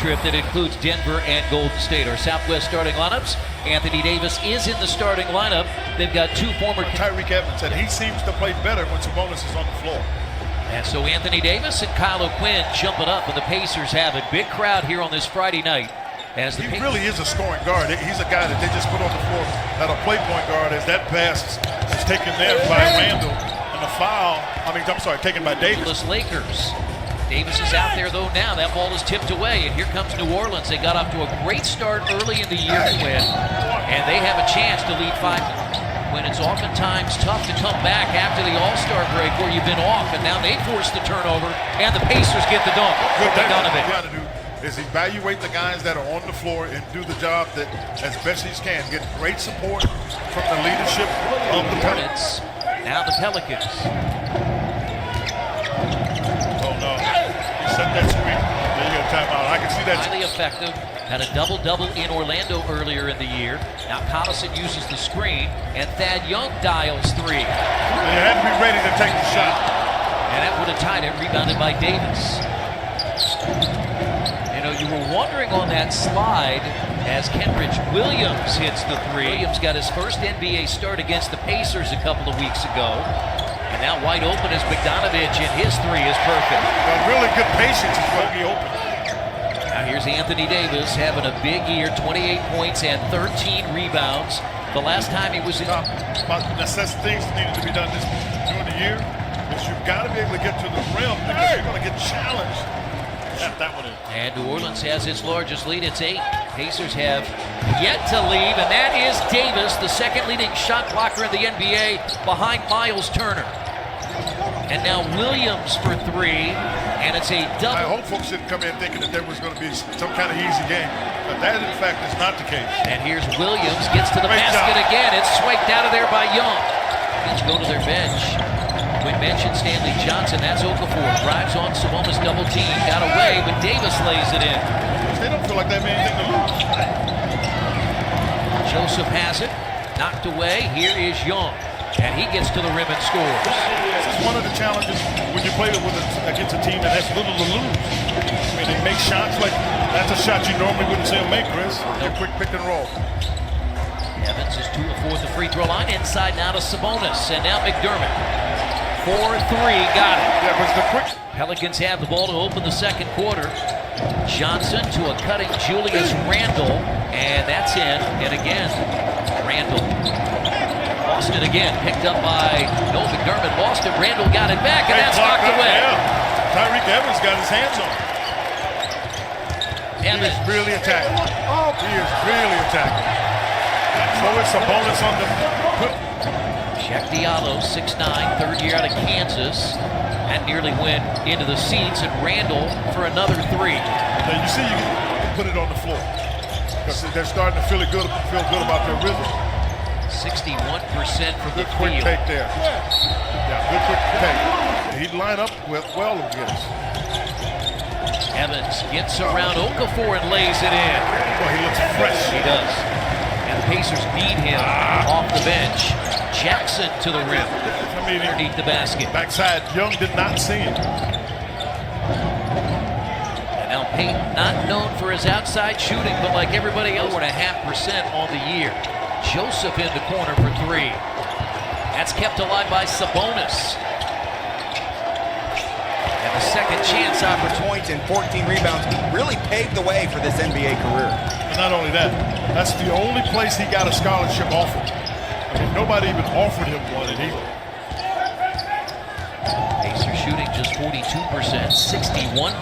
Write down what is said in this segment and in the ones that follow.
trip that includes Denver and Golden State. Our Southwest starting lineups. Anthony Davis is in the starting lineup. They've got two former Tyreke Evans, and he seems to play better when Sabonis is on the floor. And so Anthony Davis and Kyle O'Quinn jumping up, and the Pacers have a big crowd here on this Friday night. As he really is a scoring guard. He's a guy that they just put on the floor that'll play point guard, as that pass is taken there by Randall, and the foul, taken by Davis. Lakers. Davis is out there though now. That ball is tipped away, and here comes New Orleans. They got off to a great start early in the year to win, and they have a chance to lead 5 when it's oftentimes tough to come back after the All-Star break where you've been off, and now they force the turnover, and the Pacers get the dunk. What you got to do is evaluate the guys that are on the floor and do the job that as best he can. Get great support from the leadership of the Pelicans. Now the Pelicans. Oh no, he set that screen. There you go, timeout. I can see that. Highly effective. Had a double-double in Orlando earlier in the year. Now Collison uses the screen, and Thad Young dials three. And you had to be ready to take the shot. And that would have tied it, rebounded by Davis. You were wondering on that slide as Kenrich Williams hits the three. Williams got his first NBA start against the Pacers a couple of weeks ago. And now wide open is Bogdanovich, and his three is perfect. Really good patience is going to be open. Now here's Anthony Davis having a big year, 28 points and 13 rebounds. The last time he was in... About things that needed to be done during the year is you've got to be able to get to the rim because you're going to get challenged. That one in. And New Orleans has its largest lead. It's 8. Pacers have yet to leave, and that is Davis, the second leading shot blocker in the NBA, behind Miles Turner. And now Williams for 3, and it's a double. I hope folks didn't come in thinking that there was going to be some kind of easy game, but that in fact is not the case. And here's Williams, gets to the basket again. It's swiped out of there by Young. Let's go to their bench. We mentioned Stanley Johnson. That's Okafor. Drives on Sabonis, double team. Got away, but Davis lays it in. They don't feel like they have anything to lose. Joseph has it. Knocked away. Here is Young. And he gets to the rim and scores. This is one of the challenges when you play against a team that has little to lose. I mean, they make shots like that's a shot you normally wouldn't see them make, Chris. They're quick pick and roll. Evans is 2 of 4 at the free throw line. Inside now to Sabonis. And now McDermott. 4-3, got it. Yeah, but the quick. Pelicans have the ball to open the second quarter. Johnson to a cutting Julius Randle, and that's in. And again, Randle lost it again. Picked up by McDermott. Lost it. Randle got it back, and that's knocked away. Yeah. Tyreke Evans got his hands on it. Evans really attacking. He is really attacking. So it's a bonus on the. Jack Diallo, 6'9", third year out of Kansas, and nearly went into the seats, and Randall for another 3. Now you see you can put it on the floor because they're starting to feel good about their rhythm. 61% from the good quick field. take there. Yeah, good quick take. He'd line up well against. Evans gets around Okafor and lays it in. Boy, he looks fresh. He does. And the Pacers need him off the bench. Jackson to the rim. Underneath the basket. Backside, Young did not see him. And now Payton, not known for his outside shooting, but like everybody else, 4.5% on the year. Joseph in the corner for 3. That's kept alive by Sabonis. And the second chance opportunity. Points and 14 rebounds really paved the way for this NBA career. And not only that, that's the only place he got a scholarship offer. I mean, nobody even offered him one at Eagle. Pacers shooting just 42%, 61%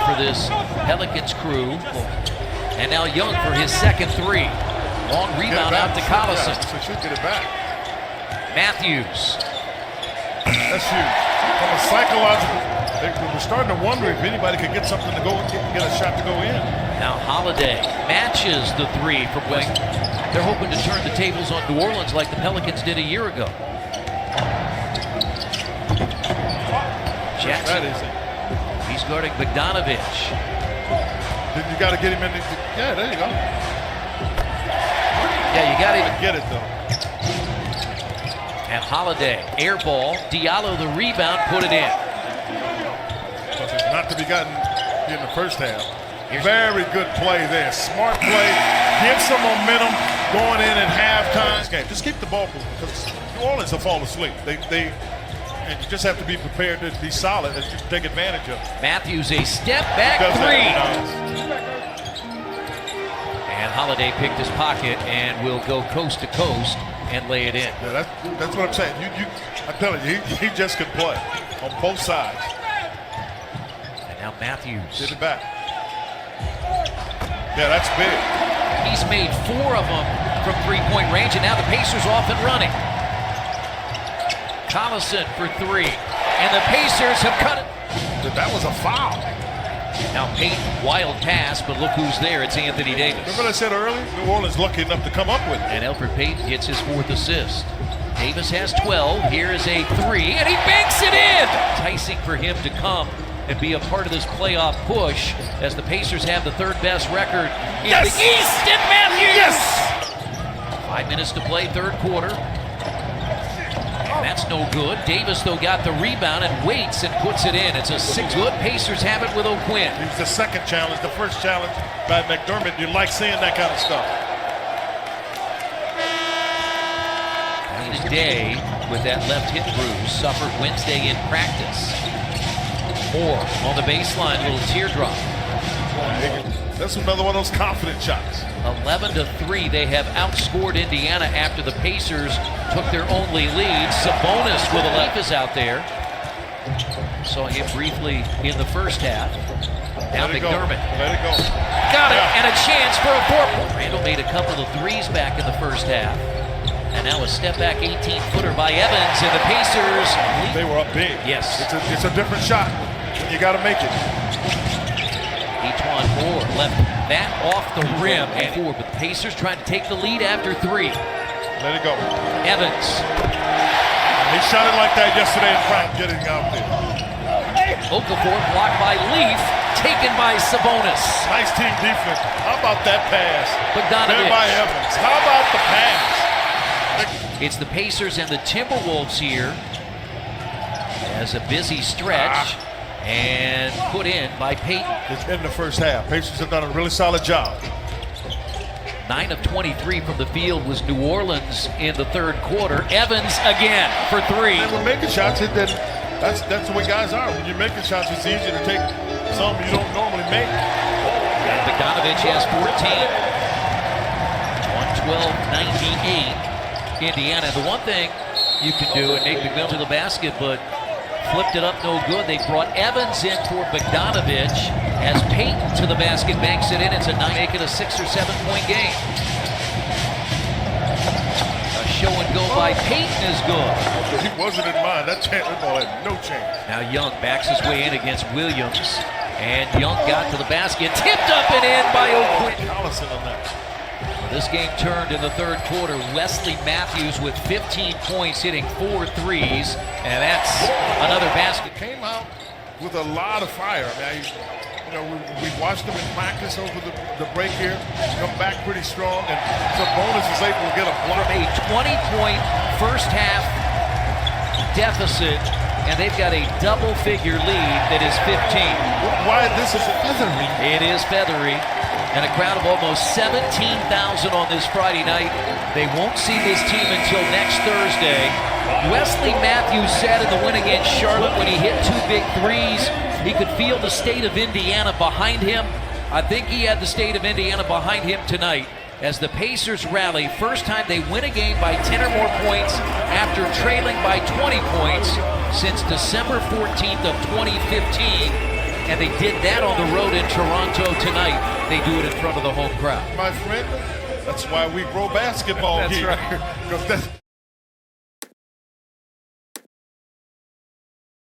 for this Pelicans crew. And now Young for his second 3. Long rebound out to Collison. So should get it back. Matthews. That's huge. From a psychological, we're starting to wonder if anybody could get something to get a shot to go in. Now Holiday matches the 3 from West. They're hoping to turn the tables on New Orleans like the Pelicans did a year ago. Jackson. He's guarding Bogdanovich. Then you got to get him in. Yeah, there you go. Yeah, you got to get it though. And Holiday, air ball. Diallo the rebound, put it in. Because it's not to be gotten in the first half. Very good play there. Smart play. Get some momentum going in at halftime. Okay, just keep the ball moving because New Orleans will fall asleep. And you just have to be prepared to be solid and take advantage of it. Matthews, a step back three. And Holiday picked his pocket and will go coast to coast and lay it in. Yeah, that's what I'm saying. I'm telling you, he just can play on both sides. And now Matthews. Get it back. Yeah, that's big. He's made 4 of them from three-point range, and now the Pacers off and running. Collison for 3, and the Pacers have cut it. But that was a foul. Now Payton, wild pass, but look who's there. It's Anthony Davis. Remember what I said earlier? New Orleans lucky enough to come up with it. And Elfrid Payton gets his 4th assist. Davis has 12. Here is a 3, and he banks it in. Enticing for him to come and be a part of this playoff push as the Pacers have the 3rd best record in the East. And Matthews. Yes. 5 minutes to play, 3rd quarter. And that's no good. Davis, though, got the rebound and waits and puts it in. It's a 6 good. Pacers have it with O'Quinn. He's the 2nd challenge. The 1st challenge by McDermott. You like seeing that kind of stuff. Day with that left hip bruise, suffered Wednesday in practice. Moore on the baseline, little teardrop. That's another one of those confident shots. 11-3, they have outscored Indiana after the Pacers took their only lead. Sabonis with a left is out there. Saw him briefly in the first half. Now McDermott. Let it go. Got it, and a chance for a 4-point. Randall made a couple of threes back in the first half. And now a step back 18-footer by Evans, and the Pacers. They were up big. Yes. It's a different shot. You got to make it. Etuan Moore left that off the rim and 4, but the Pacers trying to take the lead after 3. Let it go. Evans. He shot it like that yesterday in practice, getting out there. Okafor blocked by Leaf, taken by Sabonis. Nice team defense. How about that pass? Bogdanovich. There by Evans. How about the pass? It's the Pacers and the Timberwolves here as a busy stretch and put in by Payton. It's in the first half. Pacers have done a really solid job. 9 of 23 from the field was New Orleans in the 3rd quarter. Evans again for 3. They were making shots. That's the way guys are. When you're making shots, it's easier to take some you don't normally make. And Bogdanovich has 14. 112-98. Indiana. The one thing you can do, and Nate McMillan to the basket, but flipped it up no good. They brought Evans in for Bogdanovich as Payton to the basket banks it in. It's a 9, make it a 6 or 7 point game. A show and go by Payton is good. He wasn't in mind. That ball had no chance. Now Young backs his way in against Williams, and Young got to the basket, tipped up and in by O'Quinn. Collison on that. This game turned in the 3rd quarter. Wesley Matthews with 15 points, hitting 4 threes, and that's another basket. Came out with a lot of fire. I mean, we watched him in practice over the break here. Come back pretty strong, and Sabonis is able to get a block. From a 20-point first half deficit, and they've got a double-figure lead that is 15. Why this is feathery? It is feathery. And a crowd of almost 17,000 on this Friday night. They won't see this team until next Thursday. Wesley Matthews said in the win against Charlotte when he hit 2 big threes, he could feel the state of Indiana behind him. I think he had the state of Indiana behind him tonight as the Pacers rally. First time they win a game by 10 or more points after trailing by 20 points since December 14th of 2015. And they did that on the road in Toronto tonight. They do it in front of the home crowd. My friend, that's why we grow basketball here. That's right.